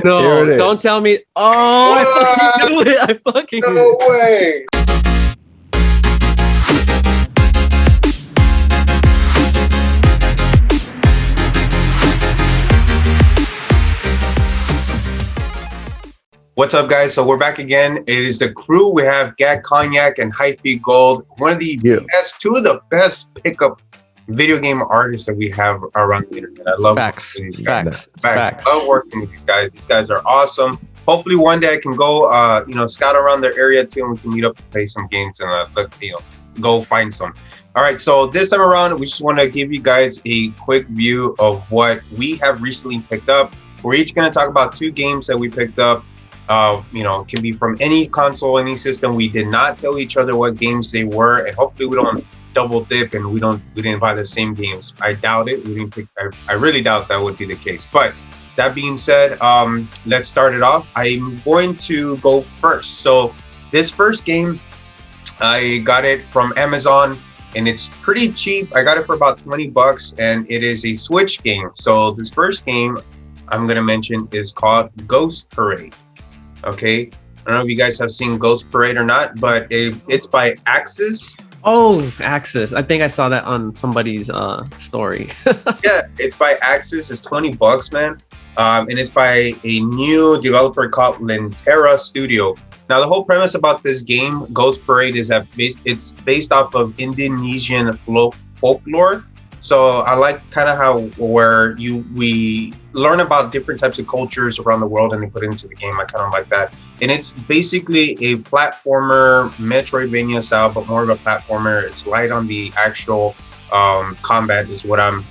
No, Here it don't is. tell me. Oh, I fucking knew it. I fucking knew No it. way. What's up, guys? So we're back again. It is the crew. We have Gact Cognac and Hyphygold, one of the Yeah. best, two of the best pickup video game artists that we have around the internet. I love Facts. working with these guys. Facts. I love working with these guys. These guys are awesome. Hopefully, one day I can go, scout around their area too, and we can meet up and play some games and go find some. All right. So this time around, we just want to give you guys a quick view of what we have recently picked up. We're each going to talk about two games that we picked up. Can be from any console, any system. We did not tell each other what games they were, and hopefully we don't double dip and we didn't buy the same games. I doubt it. We didn't pick. I really doubt that would be the case. But that being said, let's start it off. I'm going to go first. So this first game, I got it from Amazon, and it's pretty cheap. I got it for about $20, and it is a Switch game. So this first game I'm gonna mention is called Ghost Parade. Okay, I don't know if you guys have seen Ghost Parade or not, but it's by Axis. Oh, Axis. I think I saw that on somebody's story. Yeah, it's by Axis. It's $20, man. And it's by a new developer called Lentera Studio. Now, the whole premise about this game, Ghost Parade, is that it's based off of Indonesian folklore. So I like kind of how we learn about different types of cultures around the world and they put it into the game. I kind of like that. And it's basically a platformer, Metroidvania style, but more of a platformer. It's light on the actual combat is what I'm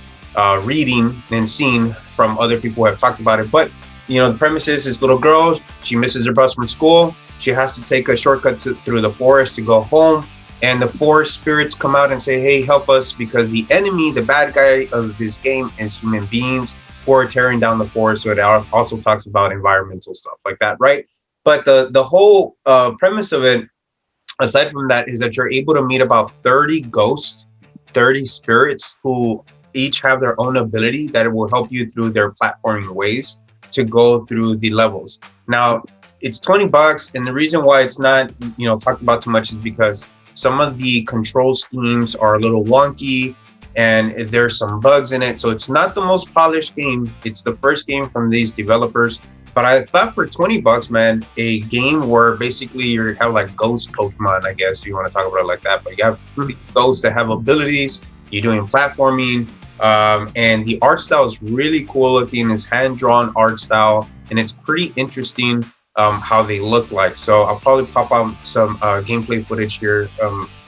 reading and seeing from other people who have talked about it. But, the premise is this little girl, she misses her bus from school. She has to take a shortcut through the forest to go home. And the forest spirits come out and say, hey, help us, because the enemy, the bad guy of this game, is human beings who are tearing down the forest. So it also talks about environmental stuff like that, right? But the whole premise of it, aside from that, is that you're able to meet about 30 ghosts, 30 spirits who each have their own ability that will help you through their platforming ways to go through the levels. Now, it's $20, and the reason why it's not, talked about too much is because some of the control schemes are a little wonky and there's some bugs in it. So it's not the most polished game. It's the first game from these developers. But I thought for $20, man, a game where basically you have like ghost Pokemon, I guess, if you want to talk about it like that. But you have ghosts that have abilities. You're doing platforming. And the art style is really cool looking. It's hand-drawn art style. And it's pretty interesting. How they look like. So I'll probably pop out some gameplay footage here,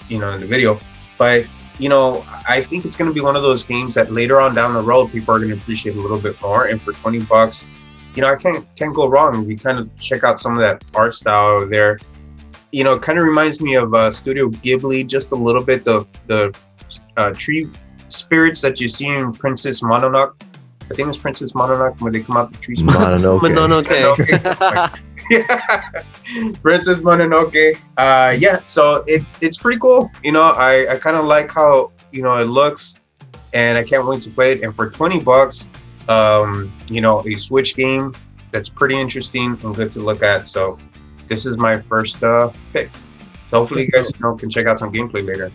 in the video. But, I think it's going to be one of those games that later on down the road, people are going to appreciate a little bit more. And for $20, I can't go wrong. We kind of check out some of that art style there. It kind of reminds me of Studio Ghibli, just a little bit. The tree spirits that you see in Princess Mononoke. I think it's Princess Mononoke when they come out the trees. Mononoke. Yeah, Princess Mononoke. So it's pretty cool. I kind of like how it looks, and I can't wait to play it. And for $20, a Switch game that's pretty interesting and good to look at. So this is my first pick. So hopefully you guys can check out some gameplay later.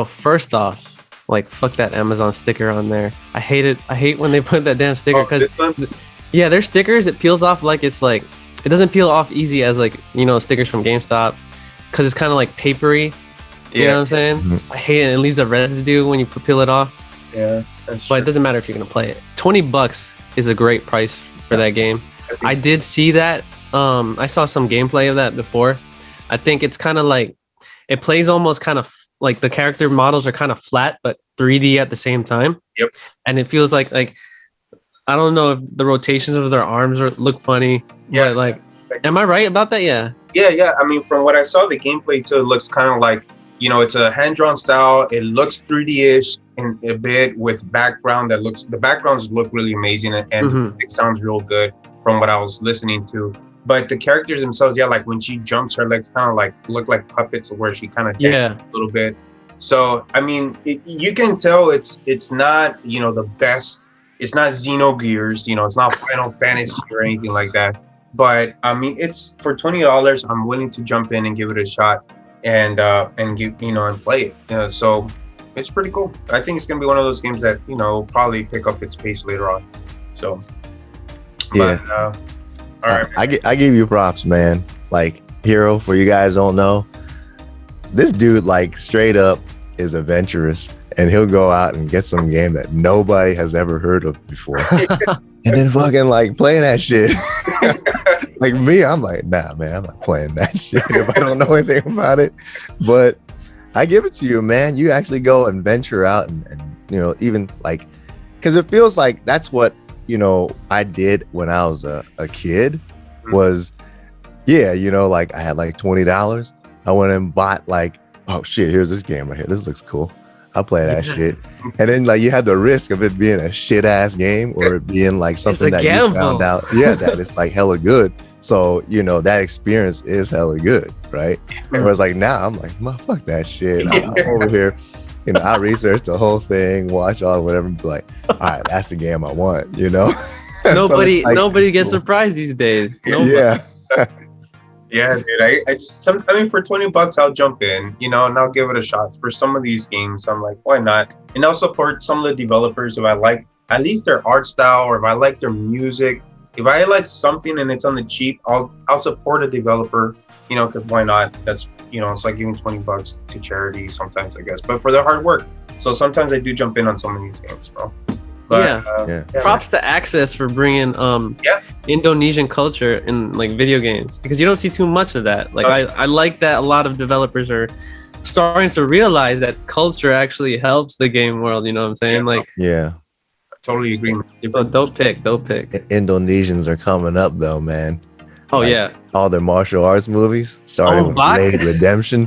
First off, like, fuck that Amazon sticker on there. I hate it. I hate when they put that damn sticker because their stickers, it peels off like it's like, it doesn't peel off easy as like, stickers from GameStop, because it's kind of like papery. You know what I'm saying? Mm-hmm. I hate it. It leaves a residue when you peel it off. Yeah, that's true. But it doesn't matter if you're going to play it. $20 is a great price for that game. I did see that. I saw some gameplay of that before. I think it's kind of like, it plays almost kind of like the character models are kind of flat, but 3D at the same time. Yep. And it feels like I don't know if the rotations of their arms look funny. Yeah. But am I right about that? Yeah. Yeah. I mean, from what I saw, the gameplay too, it looks kind of like, it's a hand-drawn style. It looks 3D-ish in a bit with background the backgrounds look really amazing and it sounds real good from what I was listening to. But the characters themselves, like when she jumps, her legs kind of look like puppets, where she kind of dances a little bit. So I mean, you can tell it's not the best It's not Xenogears, you know, it's not Final Fantasy or anything like that. But I mean, it's for $20. I'm willing to jump in and give it a shot, and give, you know, and play it. So it's pretty cool. I think it's gonna be one of those games that, you know, probably pick up its pace later on. So yeah. All right. I give you props, man. Like, Hero, for you guys don't know, this dude like straight up is adventurous, and he'll go out and get some game that nobody has ever heard of before, and then fucking like play that shit. Like me, I'm like, nah, man, I'm not playing that shit if I don't know anything about it. But I give it to you, man. You actually go and venture out and you know, even like, because it feels like that's what, you know, I did when I was a kid was, yeah, you know, like I had like $20. I went and bought like, oh shit, here's this game right here. This looks cool. I'll play that shit. And then like you have the risk of it being a shit ass game or it being like something that you found out, yeah, that it's like hella good. So, you know, that experience is hella good, right? Whereas like now I'm like, fuck that shit. I'm over here, you know, I researched the whole thing, watch all whatever, be like, all right, that's the game I want, you know? Nobody nobody gets surprised these days. Nobody. Yeah. Yeah, dude. I mean, for $20, I'll jump in, you know, and I'll give it a shot. For some of these games, I'm like, why not? And I'll support some of the developers if I like at least their art style, or if I like their music. If I like something and it's on the cheap, I'll support a developer, you know, because why not? That's, you know, it's like giving $20 to charity sometimes, I guess, but for their hard work. So sometimes I do jump in on some of these games, bro. But, yeah. Props to Access for bringing Indonesian culture in like video games, because you don't see too much of that. Like I like that a lot of developers are starting to realize that culture actually helps the game world. You know what I'm saying? Like, yeah, I totally agree. So dope pick. Indonesians are coming up though, man. Oh like, yeah, all their martial arts movies, starting with Raid Redemption.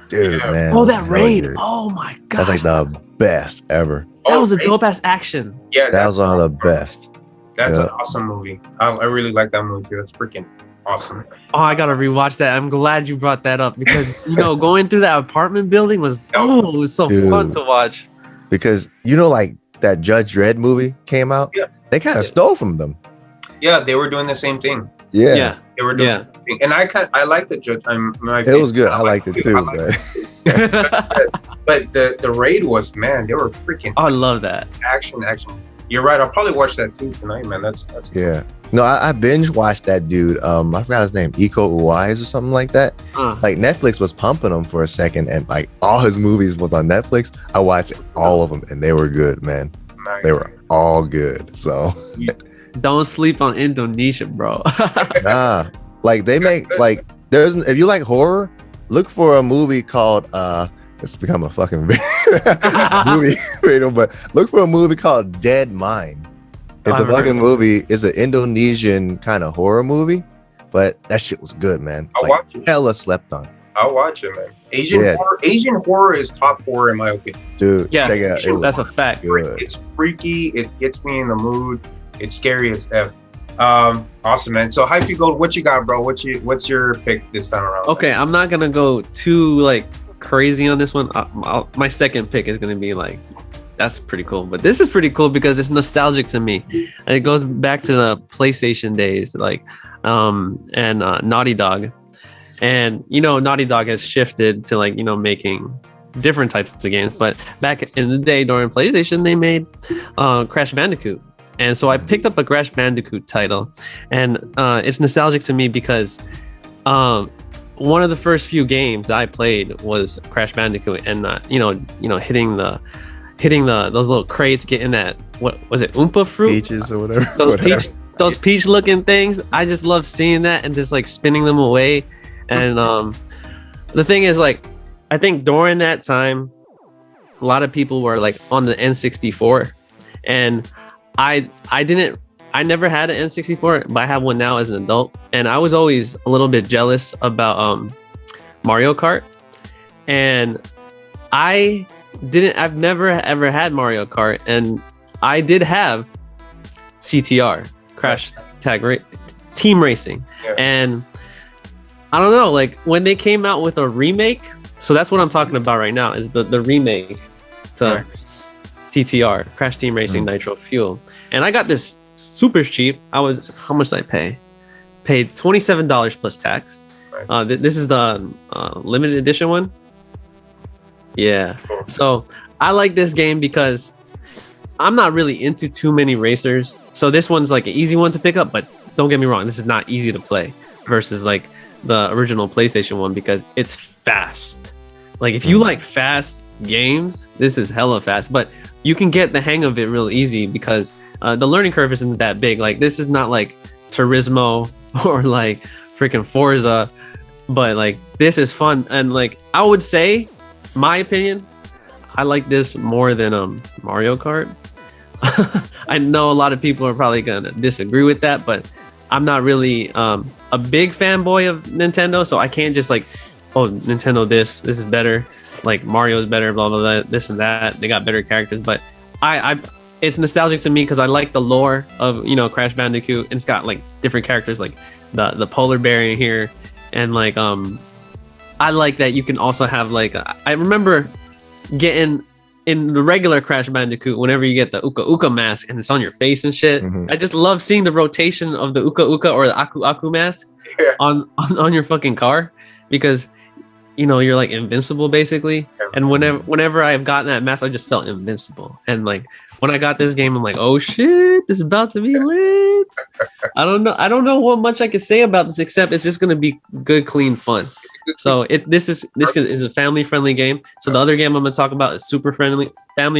Dude, man. Oh, that Raid. Oh my god. That's like the best ever. That was a dope ass action. Yeah, that was one of the best. That's an awesome movie. I really like that movie too. That's freaking awesome. Oh, I gotta rewatch that. I'm glad you brought that up, because you know, going through that apartment building was it was so fun to watch. Because you know, like that Judge Dredd movie came out. Yeah, they kind of stole from them. Yeah, they were doing the same thing. Yeah. They were doing the same thing. And I like the Judge. It was good. I liked it too. But the Raid was, man, they were freaking. I love that action. You're right. I'll probably watch that too tonight, man. That's yeah. No, I binge watched that dude. I forgot his name, Iko Uwais or something like that. Like Netflix was pumping him for a second, and like all his movies was on Netflix. I watched all of them, and they were good, man. Nice. They were all good. So don't sleep on Indonesia, bro. Nah, like they make like if you like horror, look for a movie called it's become a fucking movie video, but look for a movie called Dead Mind. It's a fucking movie. It's an Indonesian kind of horror movie, but that shit was good, man. I'll watch it. Hella slept on. I'll watch it, man. Asian horror is top 4 in my opinion. Dude, check it out. That's a fact. Good. It's freaky. It gets me in the mood. It's scary as F. Awesome, man. So Hyphygold, what you got, bro? What's your pick this time around? Okay, man? I'm not gonna go too like crazy on this one. My second pick is gonna be like, that's pretty cool, but this is pretty cool because it's nostalgic to me, and it goes back to the PlayStation days, like and Naughty Dog. And you know, Naughty Dog has shifted to like, you know, making different types of games, but back in the day during PlayStation, they made Crash Bandicoot. And so I picked up a Crash Bandicoot title, and it's nostalgic to me because one of the first few games I played was Crash Bandicoot, and you know, hitting those little crates, getting that, what was it, Oompa fruit, peaches or whatever, those peach looking things. I just love seeing that and just like spinning them away. And the thing is, like, I think during that time, a lot of people were like on the N64, and I never had an N64, but I have one now as an adult, and I was always a little bit jealous about Mario Kart, and I've never ever had Mario Kart, and I did have CTR, Crash Team Racing, and I don't know, like when they came out with a remake, so that's what I'm talking about right now, is the remake to TTR, Crash Team Racing Nitro Fuel. And I got this super cheap. How much did I pay? Paid $27 plus tax. Nice. This is the limited edition one. Yeah. So I like this game because I'm not really into too many racers. So this one's like an easy one to pick up, but don't get me wrong, this is not easy to play versus like the original PlayStation one because it's fast. Like if you like fast games, this is hella fast, but you can get the hang of it real easy because the learning curve isn't that big. Like this is not like Turismo or like freaking Forza, but like this is fun. And like I would say, my opinion, I like this more than Mario Kart. I know a lot of people are probably gonna disagree with that, but I'm not really a big fanboy of Nintendo, so I can't just like, oh, Nintendo this is better, like Mario is better, blah blah blah, this and that. They got better characters, but I it's nostalgic to me because I like the lore of Crash Bandicoot, and it's got like different characters like the polar bear in here, and like I like that you can also have like I remember getting in the regular Crash Bandicoot, whenever you get the Uka Uka mask and it's on your face and shit, I just love seeing the rotation of the Uka Uka or the Aku Aku mask on your fucking car, because you're like invincible basically. And whenever I've gotten that mask, I just felt invincible. And like when I got this game, I'm like, oh shit, this is about to be lit. I don't know what much I could say about this except it's just gonna be good, clean fun. So this is a family friendly game. So the other game I'm gonna talk about is super family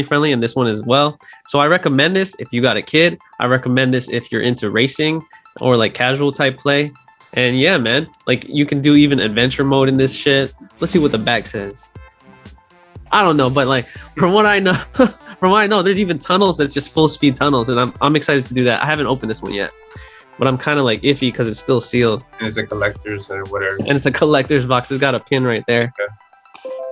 friendly, and this one as well. So I recommend this if you got a kid. I recommend this if you're into racing or like casual type play. And yeah, man, like you can do even adventure mode in this shit. Let's see what the back says. I don't know, but like from what I know, there's even tunnels that's just full speed tunnels, and I'm excited to do that. I haven't opened this one yet, but I'm kind of like iffy because it's still sealed. And it's a collector's or whatever. And it's a collector's box. It's got a pin right there. Okay.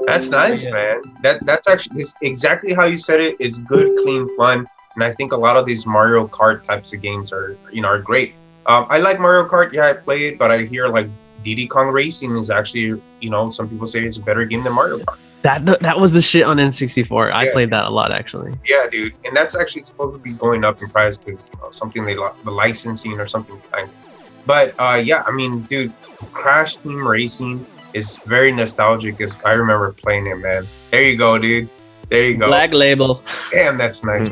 That's nice, man. That's actually exactly how you said it. It's good, clean fun, and I think a lot of these Mario Kart types of games are great. I like Mario Kart. Yeah, I play it, but I hear like Diddy Kong Racing is actually, some people say it's a better game than Mario Kart. That was the shit on N64. I played that a lot, actually. Yeah, dude, and that's actually supposed to be going up in price because something the licensing or something behind it. But yeah, I mean, dude, Crash Team Racing is very nostalgic because I remember playing it, man. There you go, dude. There you go. Black label. Damn, that's nice.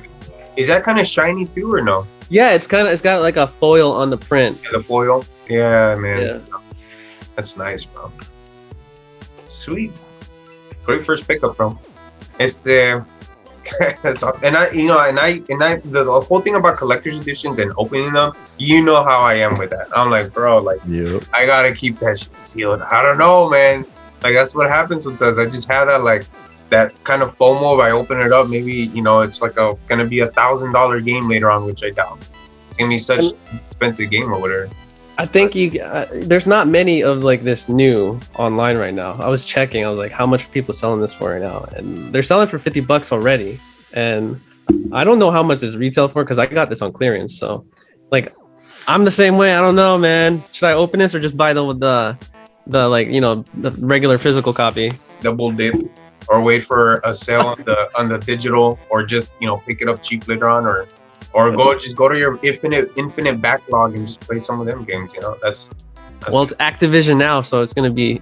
Is that kind of shiny too, or no? Yeah, it's got like a foil on the print. Yeah, the foil. Yeah, man. Yeah. That's nice, bro. Sweet. Great first pickup, bro. It's the that's awesome. And the whole thing about collector's editions and opening them, how I am with that. I'm like, bro, like I gotta keep that shit sealed. I don't know, man. Like that's what happens sometimes. I just have that kind of FOMO. If I open it up, maybe it's like gonna be $1,000 game later on, which I doubt. It's gonna be such expensive game or whatever. I think there's not many of like this new online right now. I was checking. I was like, how much are people selling this for right now? And they're selling for $50 already. And I don't know how much this retail for because I got this on clearance. So like, I'm the same way. I don't know, man. Should I open this or just buy the the regular physical copy? Double dip, or wait for a sale on the digital, or just pick it up cheap later on, or go to your infinite backlog and just play some of them games. That's well, it's Activision now, so it's gonna be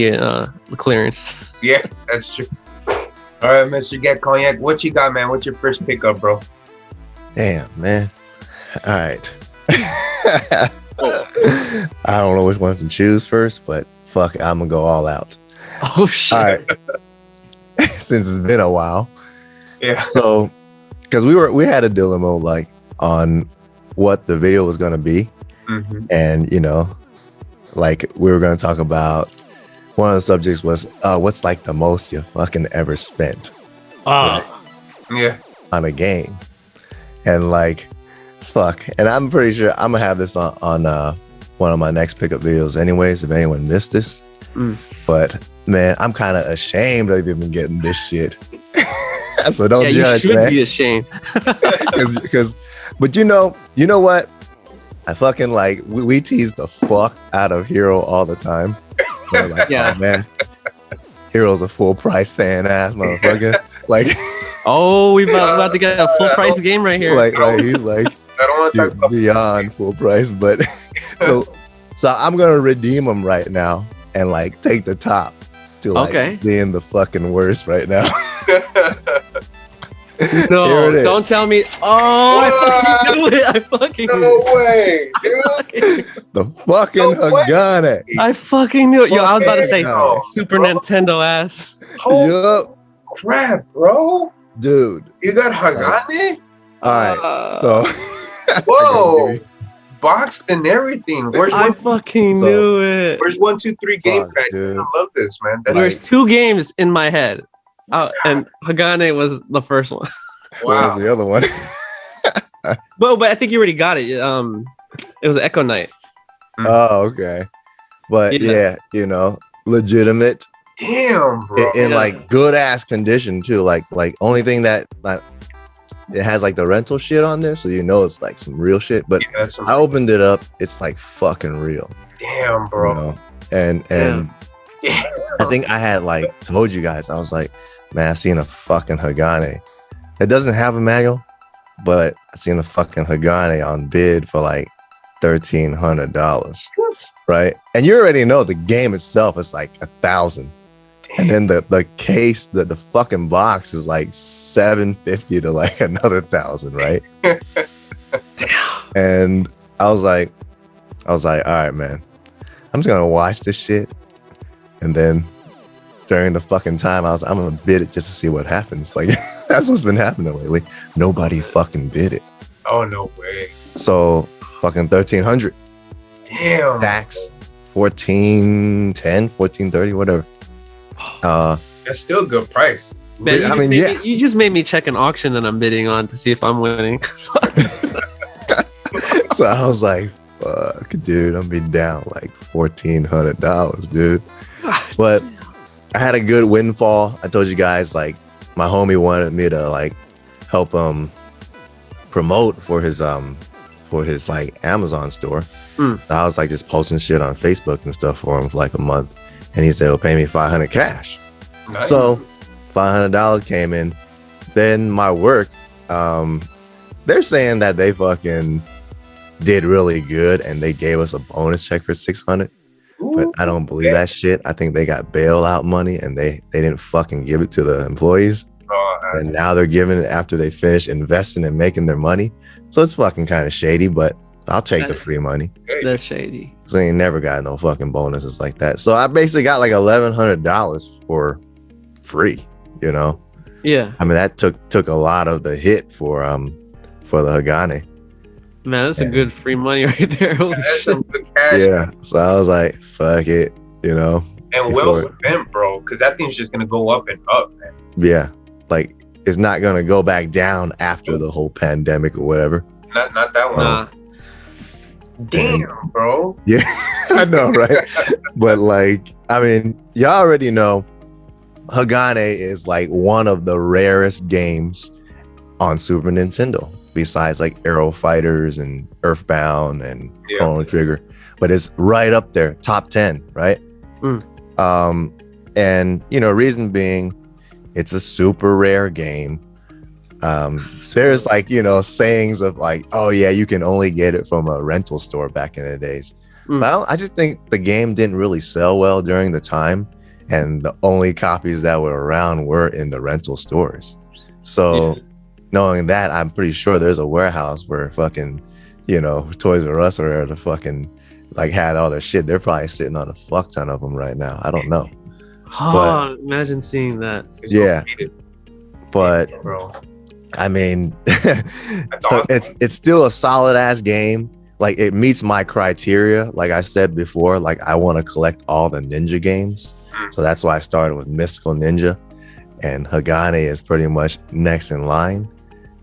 a clearance. Yeah, that's true. All right, Mr. Gact Cognac, what you got, man? What's your first pickup, bro? Damn, man. All right. I don't know which one to choose first, but fuck it, I'm gonna go all out. Oh shit! All right. Since it's been a while. Yeah. So, because we had a dilemma like on what the video was gonna be, and like we were gonna talk about. One of the subjects was what's like the most you fucking ever spent yeah, on a game. And like fuck, and I'm pretty sure I'm gonna have this on one of my next pickup videos anyways if anyone missed this. But man, I'm kind of ashamed I've even getting this shit. So don't judge, you should man. be ashamed. But you know what, I fucking like we tease the fuck out of Hero all the time. Like, oh, man, Hero's a full price fan ass motherfucker. Like Oh, we about to get a full price game right here. Like he's like I don't want to talk about beyond full price, but so I'm gonna redeem them right now and like take the top to like being the fucking worst right now. No, don't tell me. Oh, I fucking knew it. I fucking no way, dude. The fucking Hagane. I fucking knew it. Yo, I was about to say Super Nintendo ass. Holy crap, bro. Dude. You got Hagane? All right. So whoa. Boxed and everything. I fucking knew it. Where's 1, 2, 3 game packs? I love this, man. There's 2 games in my head. And Hagane was the first one. Wow. What was the other one? but I think you already got it. It was Echo Knight. Oh, okay. But yeah, you know, legitimate. Damn, bro. In like good ass condition too. Like only thing that like it has like the rental shit on there, so you know it's like some real shit. But I opened it up, it's like fucking real. Damn, bro. You know? And I think I had like told you guys, I was like, man, I seen a fucking Hagane. It doesn't have a manual, but I seen a fucking Hagane on bid for like $1,300, right? And you already know the game itself is like $1,000, and then the case, the fucking box is like $750 to like another $1,000, right? And I was like, all right, man, I'm just gonna watch this shit, and then during the fucking time, I'm gonna bid it just to see what happens. Like that's what's been happening lately. Nobody fucking bid it. Oh no way. So fucking 1,300. Damn. Tax 1410, 1430, whatever. That's still a good price. Man, you just made me check an auction that I'm bidding on to see if I'm winning. So I was like, fuck, dude, I'm be down like $1,400, dude. But I had a good windfall. I told you guys, like, my homie wanted me to like help promote for his like Amazon store. So I was like just posting shit on Facebook and stuff for him for like a month, and he said he'll pay me $500 cash. Nice. So $500 came in. Then my work, they're saying that they fucking did really good and they gave us a bonus check for $600. But I don't believe that shit. I think they got bailout money and they didn't fucking give it to the employees. And now they're giving it after they finish investing and making their money. So it's fucking kind of shady, but I'll take the free money. That's shady. So I ain't never got no fucking bonuses like that. So I basically got like $1,100 for free, you know? Yeah. I mean, that took a lot of the hit for the Hagane. Man, that's a good free money right there. Holy shit. Some good cash. Yeah. So I was like, fuck it, you know? And well spent, bro, because that thing's just going to go up and up, man. Yeah. Like, it's not going to go back down after the whole pandemic or whatever. Not that one. Nah. Damn, bro. Yeah, I know, right? But like, I mean, y'all already know Hagane is like one of the rarest games on Super Nintendo, besides like Aero Fighters and Earthbound and Chrono Trigger. But it's right up there, top 10, right? And you know, reason being, it's a super rare game. There's like, you know, sayings of like, oh yeah, you can only get it from a rental store back in the days. But I just think the game didn't really sell well during the time, and the only copies that were around were in the rental stores. So knowing that, I'm pretty sure there's a warehouse where fucking, you know, Toys R Us or the fucking like had all their shit. They're probably sitting on a fuck ton of them right now. I don't know. But, imagine seeing that. Yeah. But I mean, it's still a solid ass game. Like, it meets my criteria. Like I said before, like I want to collect all the ninja games. So that's why I started with Mystical Ninja, and Hagane is pretty much next in line.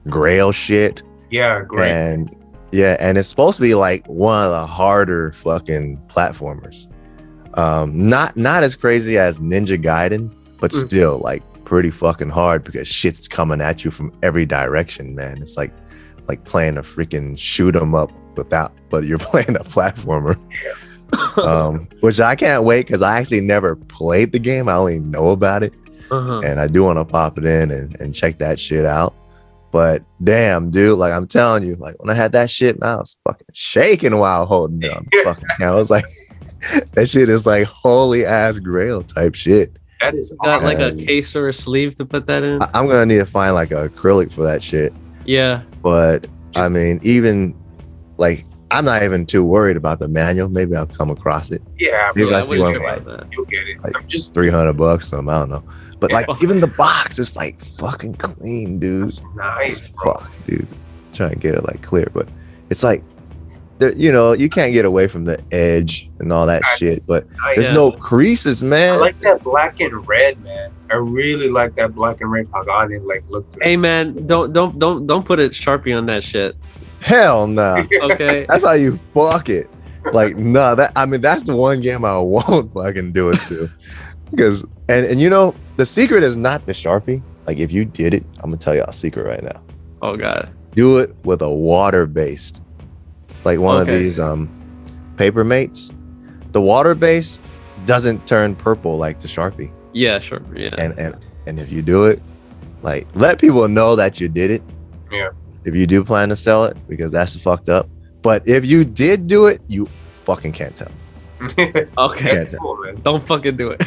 Grail shit. Yeah, great. And and it's supposed to be like one of the harder fucking platformers. Not as crazy as Ninja Gaiden, but still like pretty fucking hard because shit's coming at you from every direction, man. It's like playing a freaking shoot 'em up but you're playing a platformer. Which I can't wait, because I actually never played the game. I only know about it. and I do want to pop it in and check that shit out. But damn, dude, like I'm telling you, like when I had that shit, man, I was fucking shaking while holding down the fucking camera. I was like, that shit is like holy ass grail type shit. That is got like a case or a sleeve to put that in. I'm gonna need to find like a acrylic for that shit. Yeah. But I mean, even like I'm not even too worried about the manual. Maybe I'll come across it. Yeah, maybe bro, I see one for like that. You'll get it. Like I'm just $300 something. I don't know. But like even the box is like fucking clean, dude. That's nice, bro. Fuck, dude. Trying to get it like clear, but it's like you know, you can't get away from the edge and all that shit, but there's no creases, man. I like that black and red, man. I really like that black and red Pagani like look. Hey man, don't put a Sharpie on that shit. Hell no. Okay. That's how you fuck it. Like no, that's the one game I won't fucking do it to. Because and you know, the secret is not the Sharpie. Like if you did it, I'm gonna tell you a secret right now. Oh god. Do it with a water-based. Like one of these paper mates. The water base doesn't turn purple like the Sharpie. Yeah, sure. Yeah. And if you do it, like let people know that you did it. Yeah. If you do plan to sell it, because that's fucked up. But if you did do it, you fucking can't tell. Okay. Cool, man. Don't fucking do it.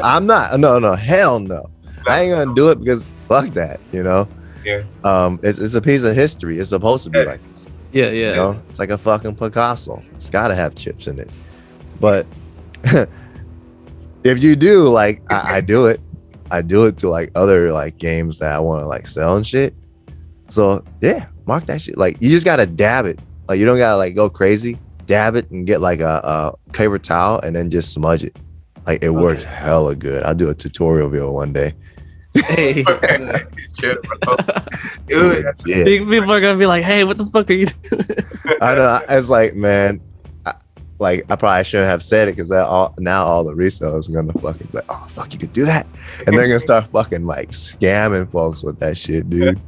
I'm not. No, hell no. I ain't gonna do it because fuck that, you know? Yeah. It's a piece of history. It's supposed to be like this. Yeah. You know? It's like a fucking Picasso. It's gotta have chips in it. But if you do, like I do it. I do it to like other like games that I want to like sell and shit. So yeah, mark that shit. Like you just gotta dab it. Like you don't gotta like go crazy. Dab it and get like a paper towel and then just smudge it. Like it works hella good. I'll do a tutorial video one day. Hey. Dude, People are gonna be like, "Hey, what the fuck are you doing?" I know. It's like, man, I probably shouldn't have said it because now all the resellers are gonna fucking be like, "Oh fuck, you could do that," and they're gonna start fucking like scamming folks with that shit, dude.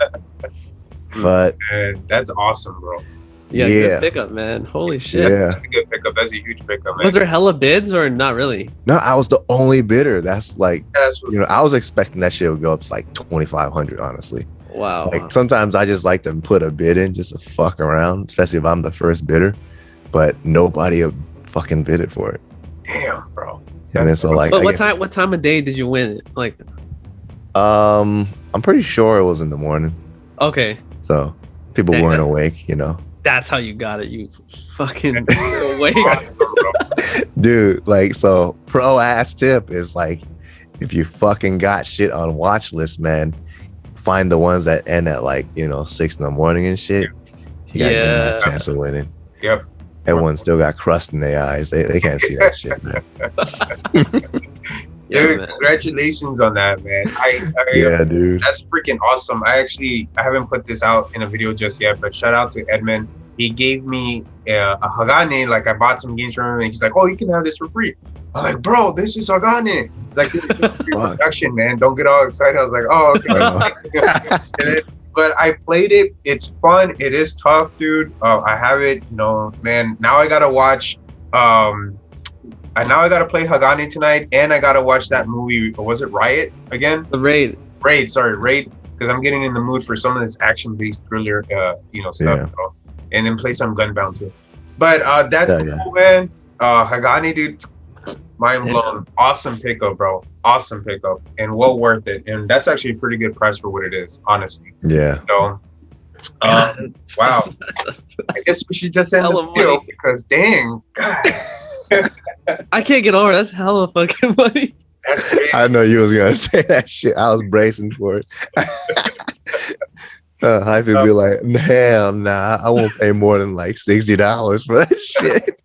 But man, that's awesome, bro. Yeah, good pickup, man. Holy shit. Yeah, that's a good pickup. That's a huge pickup, man. Was there hella bids or not really? No, I was the only bidder. That's like, you know, I was expecting that shit would go up to like 2,500, honestly. Wow. Like sometimes I just like to put a bid in just to fuck around, especially if I'm the first bidder. But nobody fucking bid it for it. Damn, bro. And then so like, but what time of day did you win it? Like, I'm pretty sure it was in the morning. Okay. So people weren't awake, you know. That's how you got it. You fucking awake. Dude, like, so pro ass tip is like, if you fucking got shit on watch list, man, find the ones that end at like, you know, 6 a.m. and shit. You got a nice chance of winning. Yep. Everyone still got crust in their eyes. They can't see that shit, man. Dude, congratulations on that, man. Yeah, dude. That's freaking awesome. I haven't put this out in a video just yet, but shout out to Edmund. He gave me a Hagane. Like I bought some games from him, and he's like, "Oh, you can have this for free." I'm like, "Bro, this is Hagane." He's like, "This is free production, man. Don't get all excited." I was like, "Oh, okay." But I played it. It's fun. It is tough, dude. I have it. You know, man. Now I gotta watch. And now I gotta play Hagane tonight, and I gotta watch that movie. Or was it Riot again? The Raid. Raid. Because I'm getting in the mood for some of this action-based thriller, stuff. Yeah. And then play some Gunbound too. But that's cool, man. Hagane, dude, mind blown. Awesome pickup, bro. Awesome pickup, and well worth it. And that's actually a pretty good price for what it is, honestly. Yeah. So, wow. I guess we should just end the video because, dang, God. I can't get over it. That's hella fucking money. That's crazy. I know you was gonna say that shit. I was bracing for it. Hyphy be like, hell nah, I won't pay more than like $60 for that shit.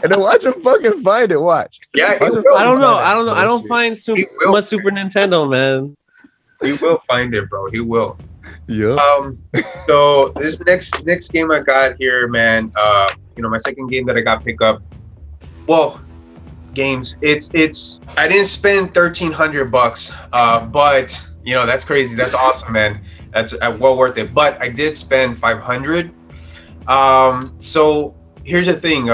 And then watch him fucking find it. Watch. Yeah, I don't know. I don't find much Super Nintendo, man. He will find it, bro. He will. Yeah. So this next game I got here, man. My second game that I got picked up. Well, games. It's. I didn't spend $1,300, but that's crazy. That's awesome, man. That's well worth it. But I did spend $500. So here's the thing.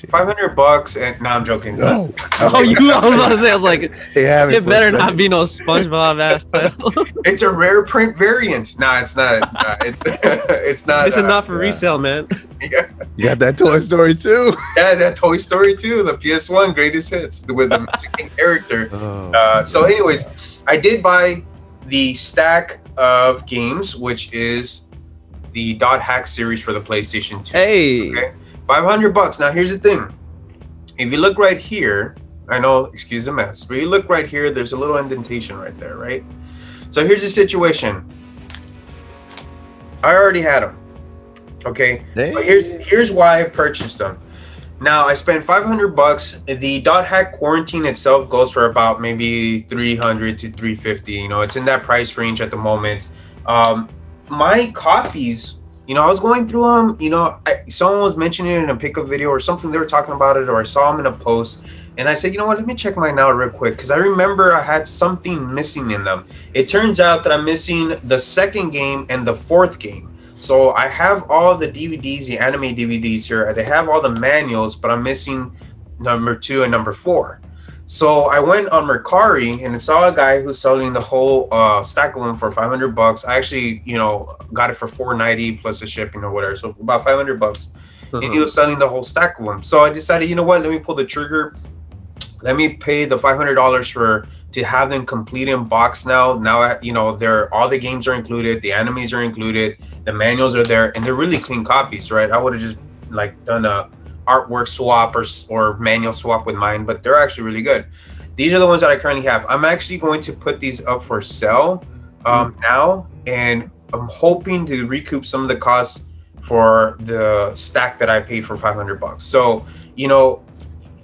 shit. $500 and no, I'm joking. No. Oh, I was about to say, I was like, Yeah, it better not be no SpongeBob ass title. It's a rare print variant. Nah, it's not. It's not. It's not for resale, man. Yeah, You got that Toy Story too. yeah, that Toy Story 2, the PS1 greatest hits with the Mexican character. So, anyways, I did buy the stack of games, which is the Dot Hack series for the PlayStation 2. Hey. Okay? $500. Now, here's the thing. If you look right here, I know, excuse the mess, but you look right here, there's a little indentation right there, right? So here's the situation. I already had them. Okay, but here's why I purchased them. Now I spent $500. The Dot Hack Quarantine itself goes for about maybe $300 to $350. You know, it's in that price range at the moment. My copies, you know, I was going through them. You know, someone was mentioning it in a pickup video or something. They were talking about it, or I saw them in a post, and I said, you know what? Let me check mine out real quick because I remember I had something missing in them. It turns out that I'm missing the second game and the fourth game. So I have all the DVDs, the anime DVDs here. They have all the manuals, but I'm missing number 2 and number 4. So I went on Mercari and saw a guy who's selling the whole stack of them for $500. I actually, you know, got it for $490 plus the shipping or whatever. So about $500. And he was selling the whole stack of them. So I decided, you know what? Let me pull the trigger. Let me pay the $500 to have them complete in box now. Now, you know, all the games are included, the animes are included, the manuals are there, and they're really clean copies, right? I would have just like done a artwork swap or manual swap with mine, but they're actually really good. These are the ones that I currently have. I'm actually going to put these up for sale now, and I'm hoping to recoup some of the costs for the stack that I paid for $500. So, you know,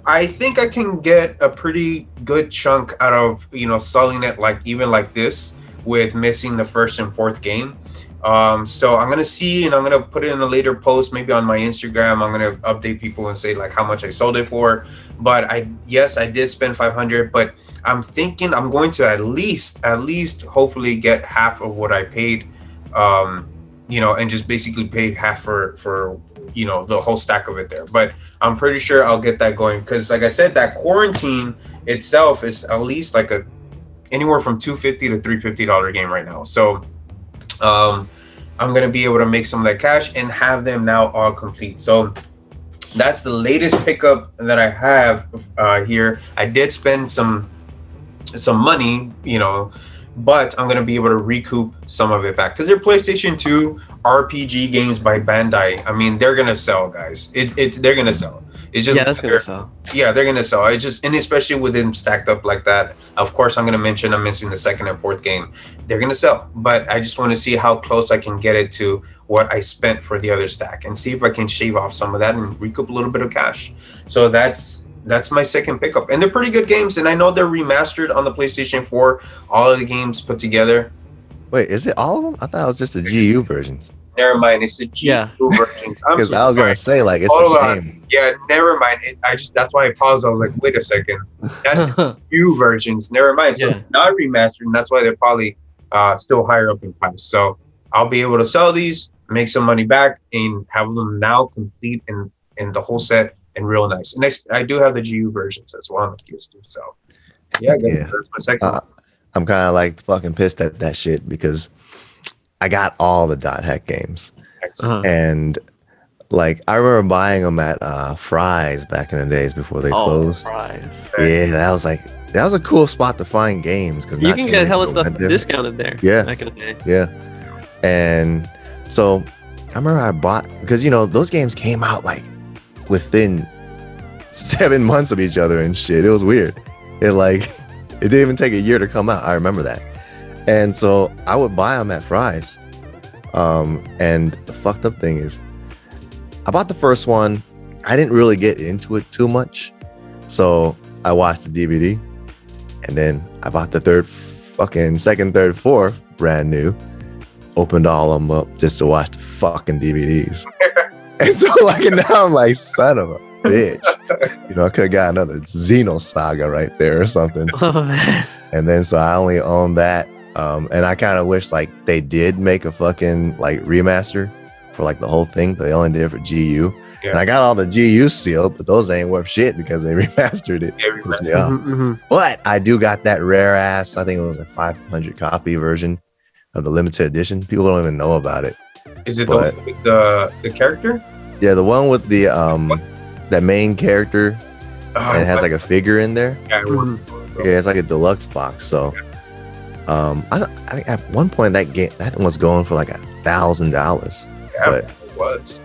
I think I can get a pretty good chunk out of, you know, selling it like even like this with missing the first and fourth game. So I'm gonna see, and I'm gonna put it in a later post, maybe on my Instagram. I'm gonna update people and say like how much I sold it for. But I did spend $500, but I'm thinking I'm going to at least hopefully get half of what I paid, you know, and just basically pay half for you know, the whole stack of it there. But I'm pretty sure I'll get that going because, like I said, that Quarantine itself is at least like anywhere from $250 to $350 game right now. So I'm gonna be able to make some of that cash and have them now all complete. So that's the latest pickup that I have here. I did spend some money, you know, but I'm gonna be able to recoup some of it back because they're PlayStation 2 RPG games by Bandai. I mean, they're gonna sell, guys. They're gonna sell. It's just that's gonna sell. Yeah, they're gonna sell. It's just, and especially with them stacked up like that. Of course, I'm gonna mention I'm missing the second and fourth game. They're gonna sell, but I just want to see how close I can get it to what I spent for the other stack and see if I can shave off some of that and recoup a little bit of cash. So that's my second pickup, and they're pretty good games. And I know they're remastered on the PlayStation 4. All of the games put together. Wait, is it all of them? I thought it was just the GU version. Never mind, it's the GU version. Because I was gonna say like it's a shame. Yeah, never mind. That's why I paused. I was like, wait a second, that's the GU versions. Never mind. So not remastered, and that's why they're probably still higher up in price. So I'll be able to sell these, make some money back, and have them now complete in the whole set and real nice. And I do have the GU versions as well on the PS2. So yeah, I guess that's my second one. I'm kind of like fucking pissed at that shit because I got all the Dot Hack games, and like I remember buying them at Fry's back in the days before they closed. Fry's. Yeah, that was a cool spot to find games because you can get hella stuff discounted there. Yeah, back in the day. Yeah, and so I remember I bought because you know those games came out like within 7 months of each other and shit. It was weird. It didn't even take a year to come out. I remember that. And so I would buy them at Fry's. And the fucked up thing is, I bought the first one. I didn't really get into it too much. So I watched the DVD. And then I bought the second, third, fourth, brand new. Opened all of them up just to watch the fucking DVDs. And so like now I'm like, son of a bitch. You know, I could have got another Xenosaga right there or something. Oh man. And then so I only own that. And I kind of wish like they did make a fucking like remaster for like the whole thing, but they only did it for GU. And I got all the GU sealed, but those ain't worth shit because they remastered it. Pissed me off. But I do got that rare ass, I think it was a 500 copy version of the limited edition. People don't even know about it. Is it the one with the character? Yeah, the one with the that main character, and it has like a figure in there. Yeah, it's like a deluxe box. So, I think at one point that was going for like $1,000. Yeah, but it was.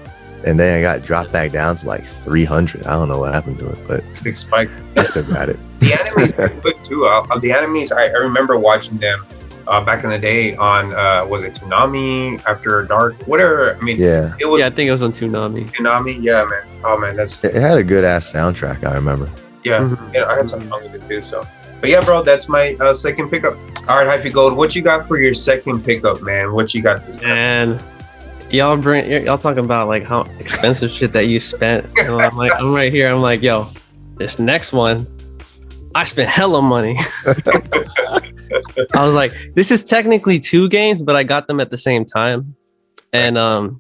And then it got dropped back down to like 300. I don't know what happened to it, but big spikes. I still got it. The animes are good too. The animes, I remember watching them back in the day on was it Toonami, After Dark, whatever. I mean, yeah, it was. Yeah, I think it was on Toonami. Toonami, yeah, man. Oh man, it had a good ass soundtrack. I remember. Yeah, yeah, I had some fun with it too. So, but yeah, bro, that's my second pickup. All right, Hyphygold, what you got for your second pickup, man? What you got this time? And y'all talking about like how expensive shit that you spent. You know, I'm right here. I'm like, yo, this next one, I spent hella money. I was like, this is technically 2 games, but I got them at the same time. And I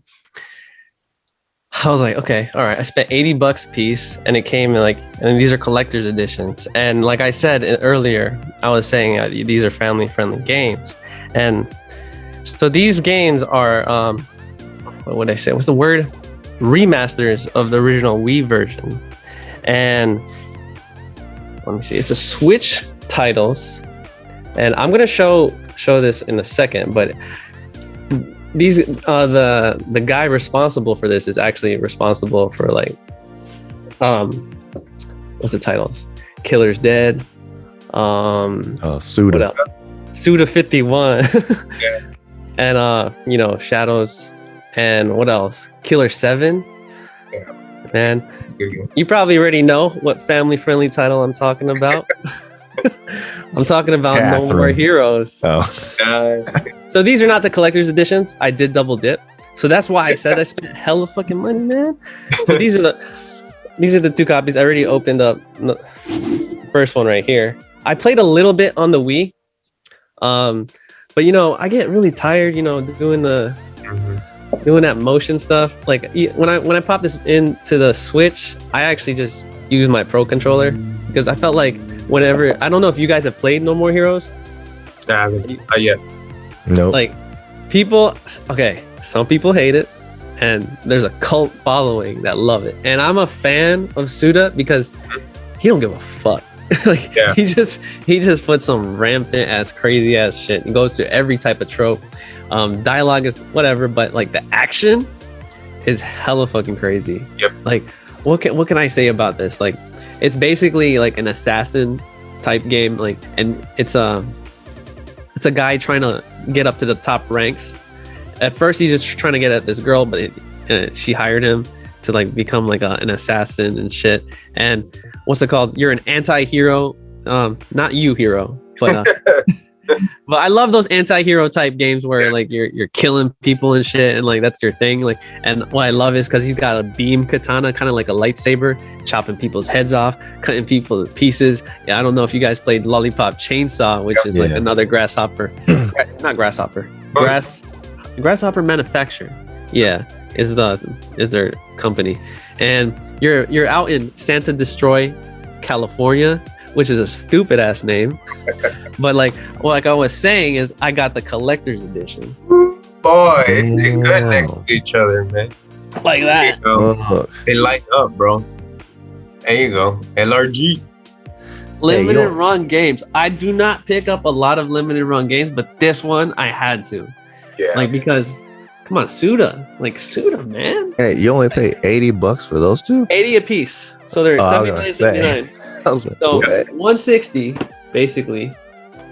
was like, okay, all right. I spent $80 a piece, and it came in like, and these are collector's editions. And like I said earlier, I was saying these are family-friendly games. And so these games are, what would I say? What's the word? Remasters of the original Wii version. And let me see. It's a Switch titles. And I'm gonna show this in a second, but these the guy responsible for this is actually responsible for like what's the titles? Killer's Dead, Suda. Suda 51, Yeah. And Shadows, and what else? Killer 7. Yeah. Man, you probably already know what family-friendly title I'm talking about. I'm talking about No More Heroes. Oh. So these are not the collector's editions. I did double dip. So that's why I said I spent hella fucking money, man. So these are the 2 copies. I already opened up the first one right here. I played a little bit on the Wii. But I get really tired, doing that motion stuff. Like when I pop this into the Switch, I actually just use my Pro controller because I felt like whenever, I don't know if you guys have played No More Heroes. Nah, yeah. Nope. Like some people hate it, and there's a cult following that love it. And I'm a fan of Suda because he don't give a fuck. Like, yeah. He just puts some rampant ass crazy ass shit. He goes to every type of trope. Dialogue is whatever, but like the action is hella fucking crazy. Yep. Like what can I say about this? Like it's basically like an assassin type game, like, and it's a guy trying to get up to the top ranks. At first he's just trying to get at this girl, but she hired him to like become like an assassin and shit. And what's it called? You're an anti-hero, not you hero, but but I love those anti-hero type games where like you're killing people and shit, and like that's your thing. Like, and what I love is because he's got a beam katana, kind of like a lightsaber, chopping people's heads off, cutting people to pieces. Yeah, I don't know if you guys played Lollipop Chainsaw, which is like another grasshopper, not grasshopper, grasshopper manufacturer. Yeah, is their company, and you're out in Santa Destroy, California, which is a stupid ass name. But like I was saying is I got the collector's edition. Boy, it's good next to each other, man. Like that. They light up, bro. There you go. LRG. Limited run games. I do not pick up a lot of limited run games, but this one I had to. Yeah. Like, because come on, Suda, man. Hey, you only pay $80 for those 2? 80 a piece. So they're $79.79. I was like, so what? 160 basically,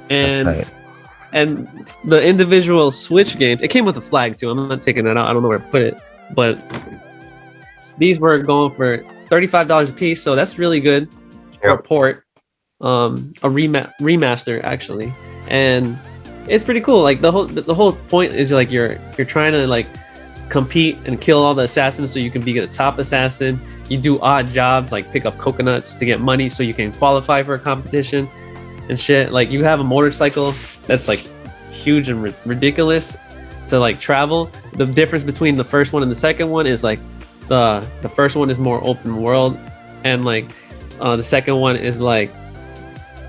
and the individual Switch games. It came with a flag too. I'm not taking that out. I don't know where to put it, but these were going for $35 a piece. So that's really good for a port, a remaster actually, and it's pretty cool. Like the whole point is like you're trying to like compete and kill all the assassins so you can be the top assassin. You do odd jobs like pick up coconuts to get money so you can qualify for a competition and shit. Like you have a motorcycle that's like huge and ridiculous to like travel. The difference between the first one and the second one is like the first one is more open world, and like the second one is like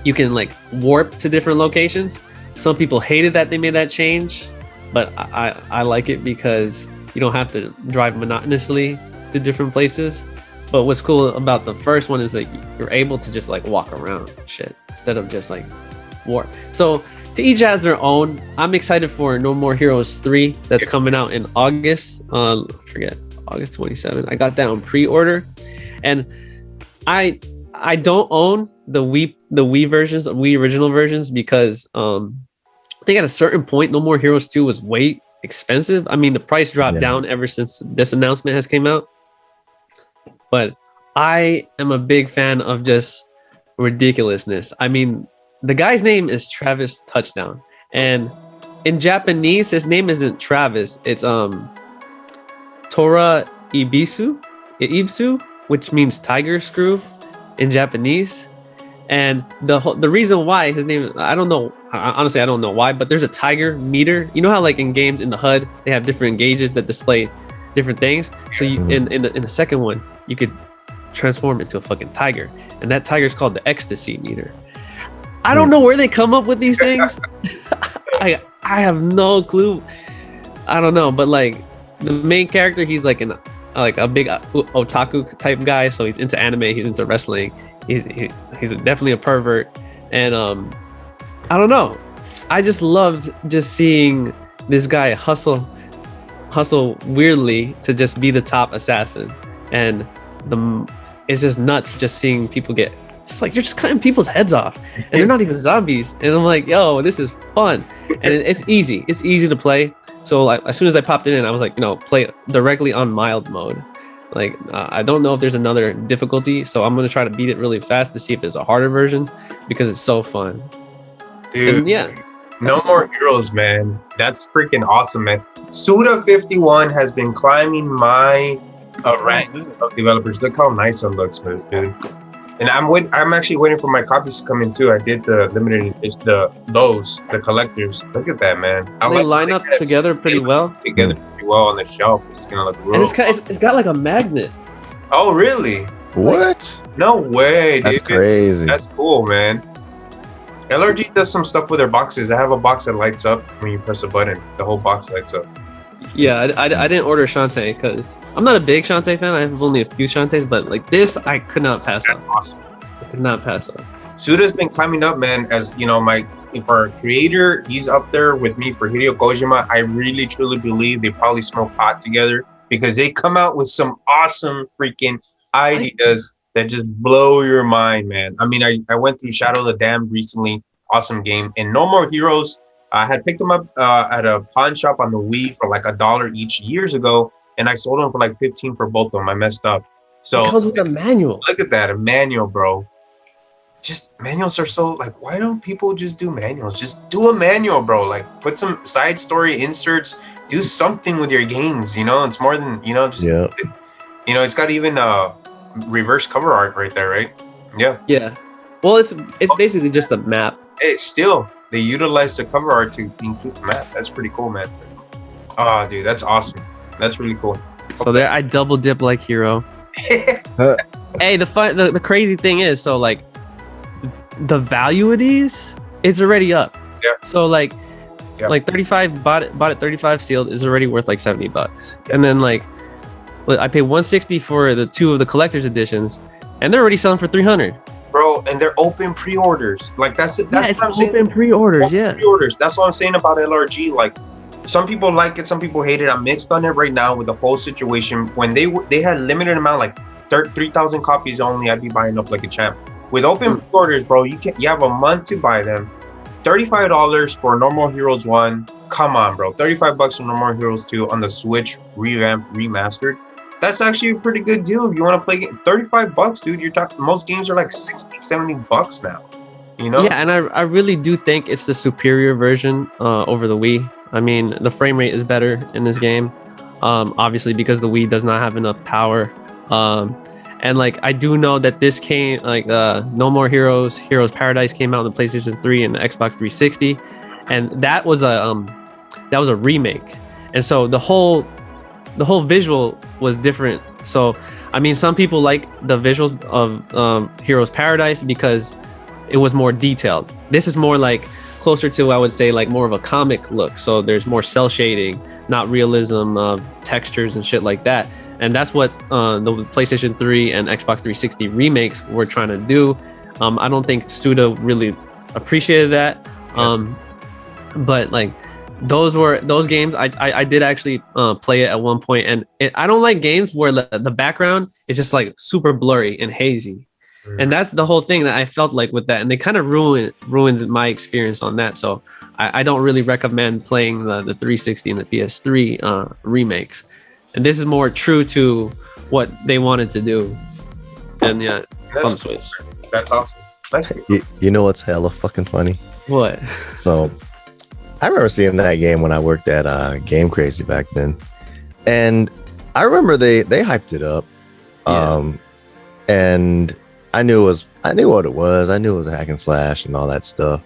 you can like warp to different locations. Some people hated that they made that change, but I like it because you don't have to drive monotonously to different places. But what's cool about the first one is that you're able to just like walk around shit instead of just like warp. So to each has their own. I'm excited for No More Heroes 3 that's coming out in August. Forget August 27th. I got that on pre-order, and I don't own the Wii versions, the Wii original versions, because I think at a certain point No More Heroes 2 was way expensive. I mean, the price dropped down ever since this announcement has came out. But I am a big fan of just ridiculousness. I mean, the guy's name is Travis Touchdown, and in Japanese, his name isn't Travis. It's Tora Ibsu, which means tiger screw in Japanese. And the reason why his name, I don't know. Honestly, I don't know why, but there's a tiger meter. You know how like in games in the HUD they have different gauges that display different things. So you, in the second one, you could transform into a fucking tiger, and that tiger is called the ecstasy meter. I don't know where they come up with these things. I have no clue. I don't know, but like the main character, he's like a big otaku type guy, so he's into anime, he's into wrestling, he's definitely a pervert, and I don't know. I just loved just seeing this guy hustle weirdly to just be the top assassin, and it's just nuts just seeing people get just like, you're just cutting people's heads off, and they're not even zombies, and I'm like, yo, this is fun, and it's easy to play. So like, as soon as I popped it in, I was like, play it directly on mild mode. Like I don't know if there's another difficulty, so I'm gonna try to beat it really fast to see if there's a harder version, because it's so fun. Dude, and yeah, No More Heroes, man. That's freaking awesome, man. Suda51 has been climbing my ranks of developers. Look how nice it looks, dude. And I'm actually waiting for my copies to come in too. I did the limited edition, the collectors. Look at that, man. They line up together pretty well. On the shelf. It's gonna look real. And it's got like a magnet. Oh, really? What? No way, dude. That's crazy. That's cool, man. LRG does some stuff with their boxes. I have a box that lights up when you press a button. The whole box lights up. Yeah, I didn't order Shantae because I'm not a big Shantae fan. I have only a few Shantaes, but like this, I could not pass up. That's awesome. I could not pass up. Suda's been climbing up, man. As you know, for a creator, he's up there with me. For Hideo Kojima, I really truly believe they probably smoke pot together, because they come out with some awesome freaking ideas that just blow your mind, man. I mean, I went through Shadow of the Damned recently. Awesome game. And No More Heroes, I had picked them up at a pawn shop on the Wii for like $1 each years ago, and I sold them for like 15 for both of them. I messed up. So it comes with a manual. Look at that, a manual, bro. Just manuals are so like, why don't people just do manuals? Just do a manual, bro. Like put some side story inserts, do something with your games, it's more than, just, it's got even reverse cover art right there, right? Yeah. Well, it's basically just a map. It's still, they utilized the cover art to include the map. That's pretty cool, man. Oh, dude, that's awesome. That's really cool. So there, I double dip like Hero. Hey, the crazy thing is, so like the value of these, it's already up. Yeah. So like 35 bought it 35 sealed is already worth like $70. And then like I paid $160 for the 2 of the collector's editions, and they're already selling for $300. Bro, and they're open pre-orders. Like that's it's what I'm saying. Open pre-orders. Pre-orders. That's what I'm saying about LRG. Like some people like it, some people hate it. I'm mixed on it right now with the whole situation. When they had limited amount, like 3,000 copies only, I'd be buying up like a champ. With open pre-orders, bro, you have a month to buy them. $35 for No More Heroes 1. Come on, bro. $35 for No More Heroes 2 on the Switch revamped, remastered. That's actually a pretty good deal if you want to play game. $35, dude. You're talking, most games are like $60-$70 now. Yeah, and I really do think it's the superior version over the Wii. I mean, the frame rate is better in this game, obviously because the Wii does not have enough power. And like I do know that this came like No More Heroes Paradise came out on the PlayStation 3 and the Xbox 360, and that was a remake, and so the whole visual was different So, I mean, some people like the visuals of Heroes Paradise because it was more detailed. This is more like closer to, I would say, like more of a comic look. So there's more cell shading, not realism of textures and shit like that. And that's what the PlayStation 3 and Xbox 360 remakes were trying to do. I don't think Suda really appreciated that. But like those games, I did actually play it at one point, and I don't like games where the background is just like super blurry and hazy. And that's the whole thing that I felt like with that, and they kind of ruined my experience on that. So I don't really recommend playing the 360 and the PS3 remakes. And this is more true to what they wanted to do. And yeah, it's on the Switch. That's awesome. That's you know what's hella fucking funny? What? So I remember seeing that game when I worked at Game Crazy back then, and I remember they hyped it up. And I knew what it was. I knew it was a hack and slash and all that stuff.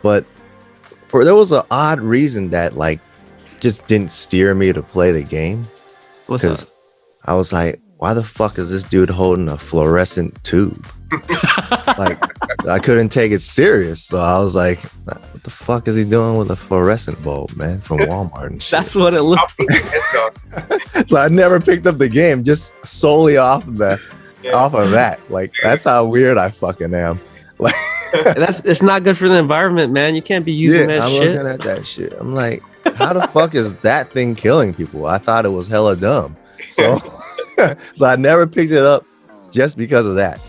But there was an odd reason that like just didn't steer me to play the game. What's up? I was like, why the fuck is this dude holding a fluorescent tube? Like, I couldn't take it serious. So I was like, what the fuck is he doing with a fluorescent bulb, man, from Walmart and shit? That's what it looks like. So I never picked up the game just solely off of that. Like, that's how weird I fucking am. Like, it's not good for the environment, man. You can't be using that I'm shit. looking at that shit. I'm like, how the fuck is that thing killing people? I thought it was hella dumb. So so I never picked it up just because of that.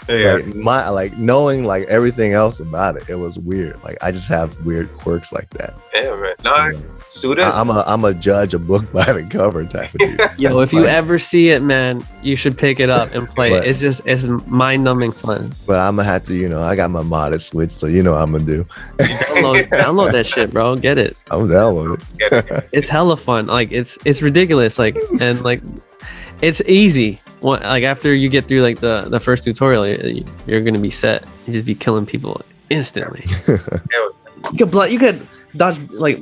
Like knowing like everything else about it, it was weird. Like, I just have weird quirks like that. Yeah, man. No, students. I'm a judge a book by the cover type of dude. Yo, if you ever see it, man, you should pick it up and play it. It's mind-numbing fun. But I'm gonna have to, I got my modded Switch, so I'm gonna do. Download that shit, bro. Get it. I'm downloading it. It's hella fun. Like it's ridiculous. Like, and like it's easy. Like after you get through like the first tutorial, you're gonna be set. You just be killing people instantly. You could dodge, like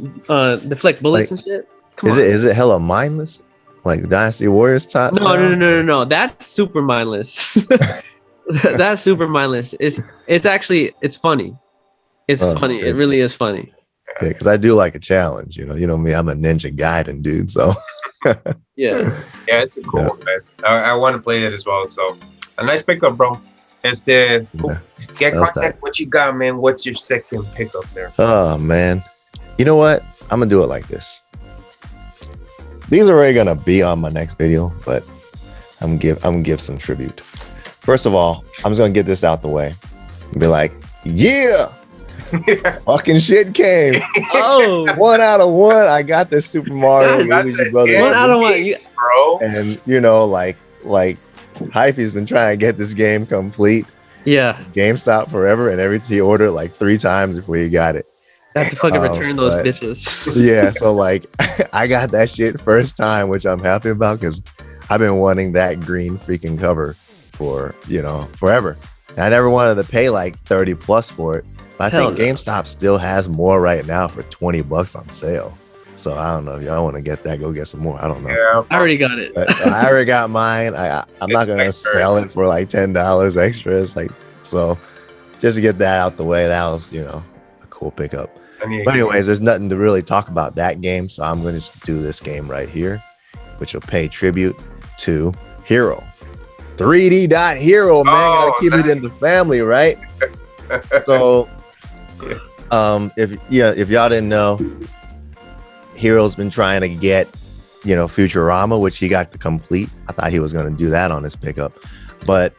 deflect bullets and shit. Is it hella mindless? Like Dynasty Warriors top? No. That's super mindless. That's super mindless. It's actually funny. It's funny. It really is funny. Yeah, because I do like a challenge. You know me. I'm a Ninja Gaiden dude. So yeah, it's a cool one, man. I want to play it as well. So a nice pickup, bro. Gact Cognac, what you got, man? What's your second pickup there? Oh man, you know what? I'm gonna do it like this. These are already gonna be on my next video, but I'm gonna give some tribute. First of all, I'm just gonna get this out the way and be like, yeah. Fucking shit came. Oh, 1 out of 1. I got this Super Mario Luigi Brothers. 1 out of 1, bro. And like Hyphy's been trying to get this game complete. Yeah. GameStop forever, and he ordered like 3 times before he got it. I have to fucking return those bitches. Yeah, so like I got that shit first time, which I'm happy about because I've been wanting that green freaking cover for forever. And I never wanted to pay like 30 plus for it. I think GameStop still has more right now for $20 on sale. So I don't know if y'all want to get that. Go get some more. I don't know. Yeah, I already got it. I already got mine. I'm not gonna sell it for like $10 extra. It's like, so just to get that out the way, that was a cool pickup. But anyways, there's nothing to really talk about that game, so I'm going to do this game right here, which will pay tribute to Hero. 3D Dot Hero, man. Gotta keep it in the family, right? So if y'all didn't know, Hero's been trying to get Futurama, which he got to complete. I thought he was going to do that on his pickup, but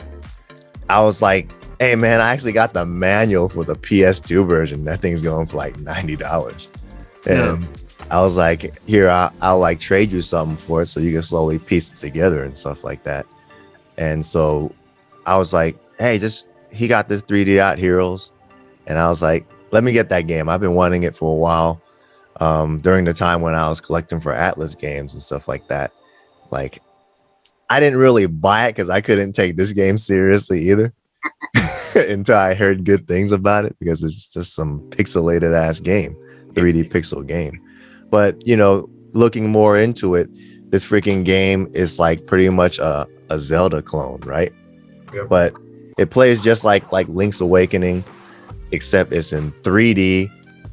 I was like, hey man, I actually got the manual for the PS2 version. That thing's going for like $90, and I was like, here, I'll like trade you something for it so you can slowly piece it together and stuff like that. And so I was like, hey, he got this 3D Dot Heroes. And I was like, let me get that game. I've been wanting it for a while. During the time when I was collecting for Atlas games and stuff like that. Like, I didn't really buy it because I couldn't take this game seriously either until I heard good things about it, because it's just some pixelated ass game, 3D pixel game. But, looking more into it, this freaking game is like pretty much a Zelda clone, right? Yep. But it plays just like Link's Awakening, except it's in 3D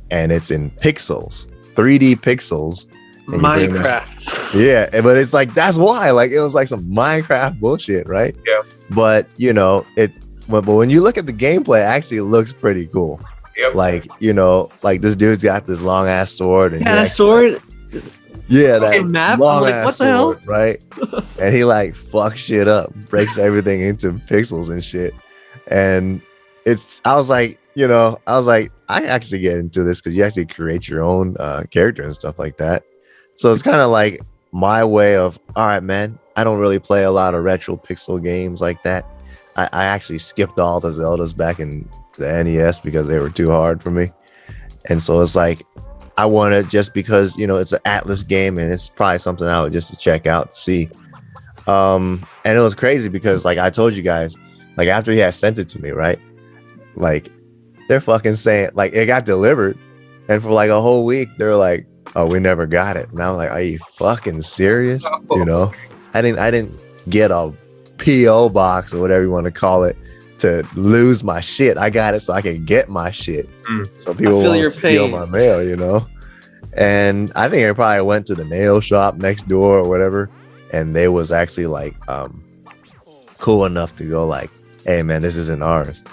and it's in pixels, 3D pixels. Minecraft. Yeah, but it's like, that's why, like, it was like some Minecraft bullshit, right? Yeah. But you know, but when you look at the gameplay, actually it looks pretty cool. Yep. Like, you know, like this dude's got this long ass sword, and Yeah, that sword. yeah, that map. long Like, ass what the hell? sword, right? And he like fucks shit up, breaks everything into pixels and shit. And I was like, I actually get into this because you actually create your own character and stuff like that. So it's kind of like my way of, all right, man, I don't really play a lot of retro pixel games like that. I actually skipped all the Zeldas back in the NES because they were too hard for me. And so it's like, I want it just because, you know, it's an Atlas game and it's probably something I would just to check out to see. And it was crazy because, like I told you guys, like after he had sent it to me, right? Like they're fucking saying, like, it got delivered, and for like a whole week they're like, oh, we never got it. And I was like, are you fucking serious? You know, I didn't get a PO box or whatever you want to call it to lose my shit. I got it so I can get my shit. So people won't steal my mail, you know. And I think I probably went to the nail shop next door or whatever, and they was actually like cool enough to go like, hey man, this isn't ours,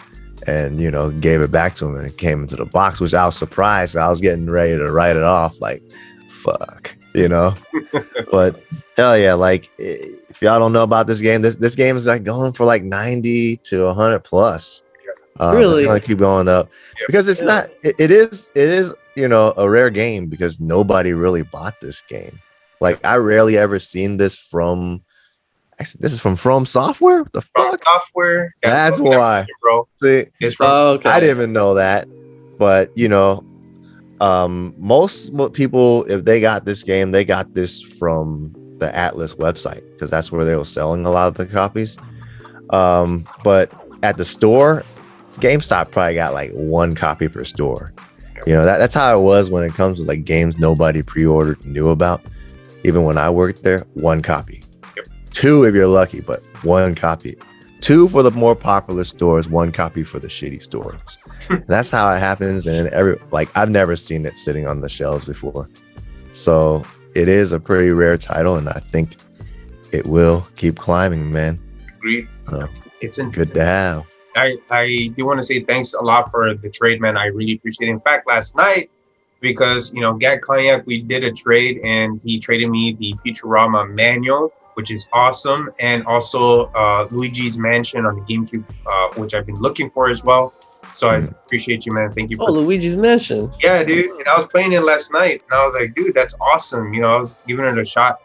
and you know, gave it back to him, and it came into the box, which I was surprised. I was getting ready to write it off, like, fuck, you know. But hell yeah, like, if y'all don't know about this game, this game is like going for like 90 to 100 plus. Really? It's gonna keep going up because it's not. It is, you know, a rare game because nobody really bought this game. Like, I rarely ever seen this from. Actually, this is from Software. What the fuck? Software. That's why, bro. See, It's from. Okay. I didn't even know that, but you know, most people, if they got this game, they got this from the Atlas website because that's where they were selling a lot of the copies. But at the store, GameStop probably got like one copy per store. You know, that's how it was when it comes to like games nobody pre-ordered and knew about. Even when I worked there, one copy. Two if you're lucky, but one copy. Two for the more popular stores, one copy for the shitty stores. And that's how it happens. And I've never seen it sitting on the shelves before. So it is a pretty rare title, and I think it will keep climbing, man. Agreed. It's good to have. I do want to say thanks a lot for the trade, man. I really appreciate it. In fact, last night, because, you know, Gact Cognac, we did a trade, and he traded me the Futurama manual, which is awesome, and also Luigi's Mansion on the GameCube, which I've been looking for as well. So I appreciate you, man. Thank you. Oh, Luigi's Mansion. Yeah, dude. And I was playing it last night, and I was like, dude, that's awesome. You know, I was giving it a shot.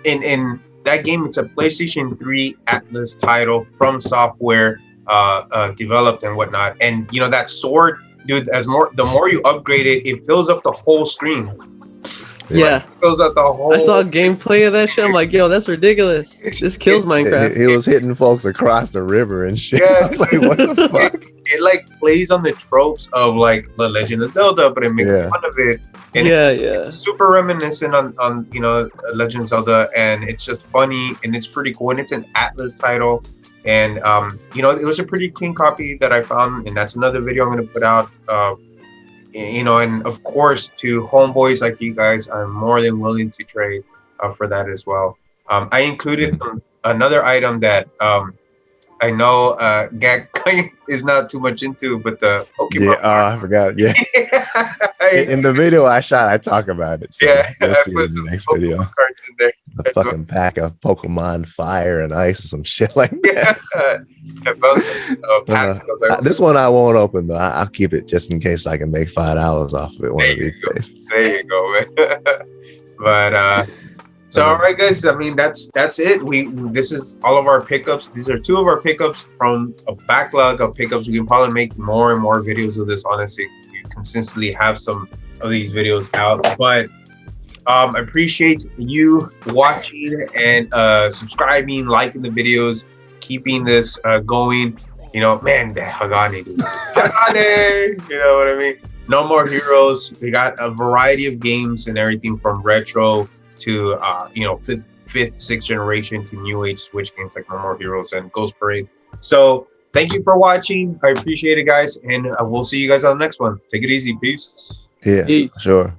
In that game, it's a PlayStation 3 Atlas title from Software, developed and whatnot. And you know, that sword, dude, the more you upgrade it, it fills up the whole screen. Yeah, it fills up the whole. I saw gameplay of that shit. I'm like, yo, that's ridiculous. This kills Minecraft. He was hitting folks across the river and shit. Yeah. I was like, what the fuck? It like plays on the tropes of like The Legend of Zelda, but it makes fun of it. And it's super reminiscent on you know, Legend of Zelda, and it's just funny, and it's pretty cool, and it's an Atlas title. And you know, it was a pretty clean copy that I found, and that's another video I'm going to put out. You know, and of course, to homeboys like you guys, I'm more than willing to trade for that as well. I included another item that I know Gact is not too much into, but the Pokemon. Yeah, I forgot. Yeah. In the video I shot, I talk about it. So yeah, you'll see it in the next video. Cards in there. A fucking pack of Pokemon Fire and Ice or some shit like that. This one I won't open though. I'll keep it just in case I can make $5 off of it one of these days. There you go, man. But so all right, guys. I mean, that's it. This is all of our pickups. These are two of our pickups from a backlog of pickups. We can probably make more and more videos of this. Honestly, we consistently have some of these videos out, but I appreciate you watching and subscribing, liking the videos, keeping this going. You know, man, that Hagane, dude. Hagane, you know what I mean? No More Heroes. We got a variety of games and everything from retro to fifth, sixth generation to new age Switch games like No More Heroes and Ghost Parade. So thank you for watching. I appreciate it, guys, and we'll see you guys on the next one. Take it easy. Peace. Yeah, Peace. sure.